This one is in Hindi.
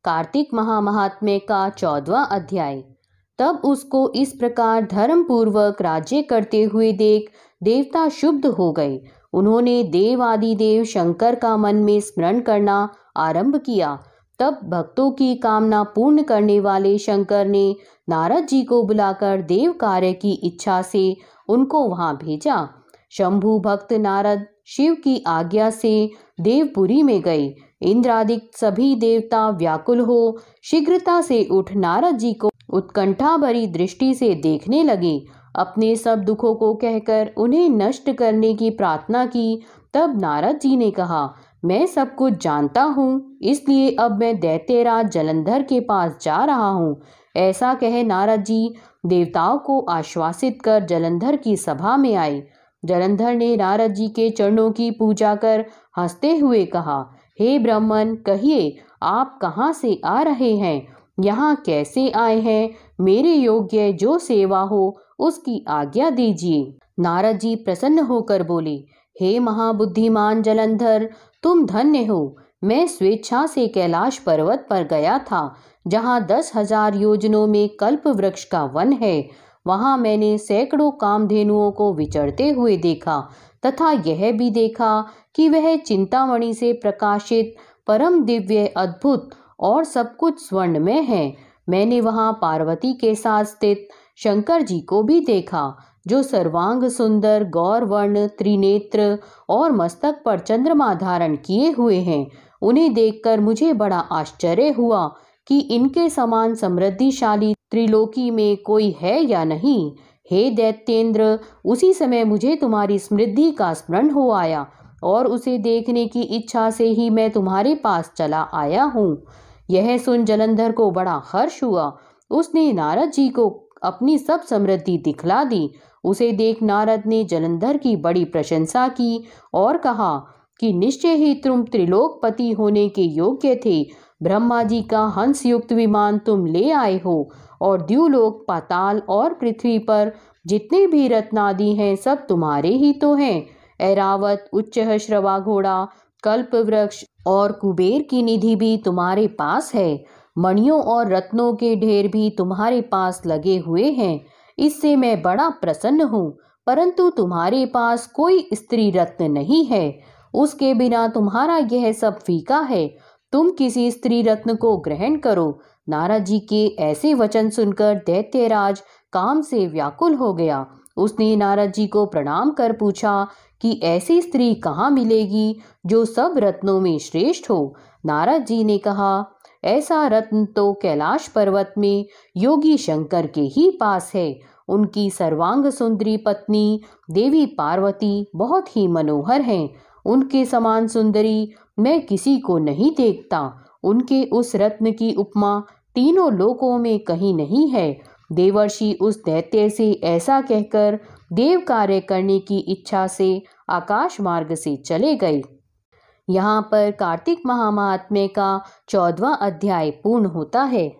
कार्तिक महामाहात्म्य का 14वां अध्याय। तब उसको इस प्रकार धर्म पूर्वक राज्य करते हुए देख देवता शुद्ध हो गए। उन्होंने देवादिदेव शंकर का मन में स्मरण करना आरंभ किया। तब भक्तों की कामना पूर्ण करने वाले शंकर ने नारद जी को बुलाकर देव कार्य की इच्छा से उनको वहां भेजा। शंभु भक्त नारद शिव की आज्ञा से देवपुरी में गए। इंद्रादिक सभी देवता व्याकुल हो शीघ्रता से उठ नारद जी को उत्कंठा भरी दृष्टि से देखने लगे। अपने सब दुखों को कहकर उन्हें नष्ट करने की प्रार्थना की। तब नारद जी ने कहा, मैं सब कुछ जानता हूँ, इसलिए अब मैं दैत्यराज जलंधर के पास जा रहा हूँ। ऐसा कह नारद जी देवताओं को आश्वासित कर जलंधर की सभा में आए। जलंधर ने नारद जी के चरणों की पूजा कर हंसते हुए कहा, हे ब्राह्मण, कहिए आप कहाँ से आ रहे हैं, यहाँ कैसे आए हैं? मेरे योग्य जो सेवा हो उसकी आज्ञा दीजिए। नारद जी प्रसन्न होकर बोले, हे महाबुद्धिमान जलंधर, तुम धन्य हो। मैं स्वेच्छा से कैलाश पर्वत पर गया था, जहाँ 10,000 योजनों में कल्प वृक्ष का वन है। वहां मैंने सैकड़ों कामधेनुओं को विचरते हुए देखा तथा यह भी देखा कि वह चिंतामणि से प्रकाशित परम दिव्य अद्भुत और सब कुछ स्वर्ण में है। मैंने वहां पार्वती के साथ स्थित शंकर जी को भी देखा, जो सर्वांग सुंदर गौर वर्ण त्रिनेत्र और मस्तक पर चंद्रमा धारण किए हुए हैं। उन्हें देखकर मुझे बड़ा आश्चर्य हुआ कि इनके समान समृद्धिशाली त्रिलोकी में कोई है या नहीं। हे दैत्येंद्र, उसी समय मुझे तुम्हारी समृद्धि का स्मरण हो आया और उसे देखने की इच्छा से ही मैं तुम्हारे पास चला आया हूँ। यह सुन जलंधर को बड़ा हर्ष हुआ। उसने नारद जी को अपनी सब समृद्धि दिखला दी। उसे देख नारद ने जलंधर की बड़ी प्रशंसा की और कहा कि निश्चय ही तुम त्रिलोकपति होने के योग्य थे। ब्रह्मा जी का हंस युक्त विमान तुम ले आए हो और द्युलोक, पाताल और पृथ्वी पर जितने भी रत्नादि हैं सब तुम्हारे ही तो हैं। ऐरावत, उच्चश्रवा घोड़ा, कल्प वृक्ष और कुबेर की निधि भी तुम्हारे पास है। मणियों और रत्नों के ढेर भी तुम्हारे पास लगे हुए हैं। इससे मैं बड़ा प्रसन्न हूँ, परंतु तुम्हारे पास कोई स्त्री रत्न नहीं है। उसके बिना तुम्हारा यह सब फीका है। तुम किसी स्त्री रत्न को ग्रहण करो। नारद जी के ऐसे वचन सुनकर दैत्यराज काम से व्याकुल हो गया। उसने नारद जी को प्रणाम कर पूछा कि ऐसी स्त्री कहाँ मिलेगी जो सब रत्नों में श्रेष्ठ हो। नारद जी ने कहा, ऐसा रत्न तो कैलाश पर्वत में योगी शंकर के ही पास है। उनकी सर्वांग सुंदरी पत्नी देवी पार्वती बहुत ही मनोहर हैं। उनके समान सुंदरी मैं किसी को नहीं देखता। उनके उस रत्न की उपमा तीनों लोकों में कहीं नहीं है। देवर्षि उस दैत्य से ऐसा कहकर देव कार्य करने की इच्छा से आकाश मार्ग से चले गए। यहाँ पर कार्तिक महामाहात्म्य का 14वां अध्याय पूर्ण होता है।